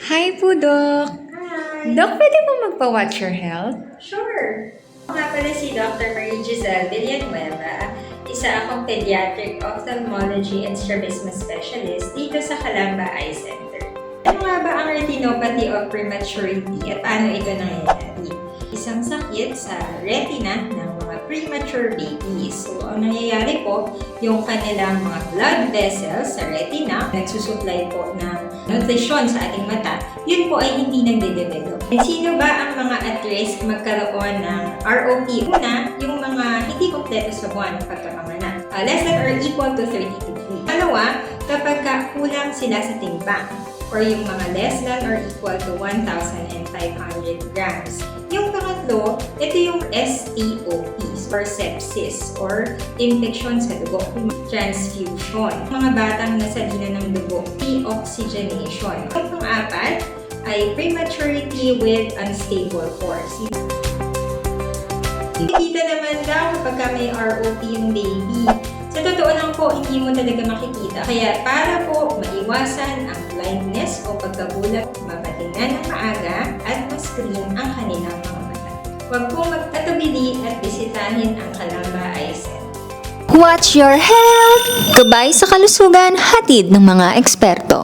Hi po, Doc. Hi! Doc, pwede po magpa-watch your health? Sure! Ako nga pala si Dr. Marie Giselle Villanueva, isa akong Pediatric Ophthalmology and Strabismus Specialist dito sa Calamba Eye Center. Ano nga ba ang retinopathy of prematurity at paano ito nangyayari? Isang sakit sa retina ng mga premature babies. So, ang nangyayari po, yung kanilang mga blood vessels sa retina, nagsusupply po ng nutrisyon sa ating mata, yun po ay hindi nagde-develop. And sino ba ang mga at risk magkaroon ng ROP? Una, yung mga hindi kompleto sa buwan pagkapanganak. Less than or equal to 32 weeks. Dalawa, kapag kulang sila sa timbang or yung mga less than or equal to 1,500 grams. Yung pangatlo, ito yung STOPs or sepsis or infection sa dugo, transfusion. Mga batang nasalina ng dugo, deoxygenation. Yung pang-apat ay prematurity with unstable force. Nakikita naman daw kapag may ROP yung baby. Sa totoo lang po, hindi mo talaga makikita. Kaya para po maiwasan ang blindness o pagkabulag, mapatingnan ng maaga at ma-screen ang kanilang mga mata. Huwag po magtatubili at bisitahin ang Calamba Eye Center. Watch your health! Gabay sa kalusugan, hatid ng mga eksperto.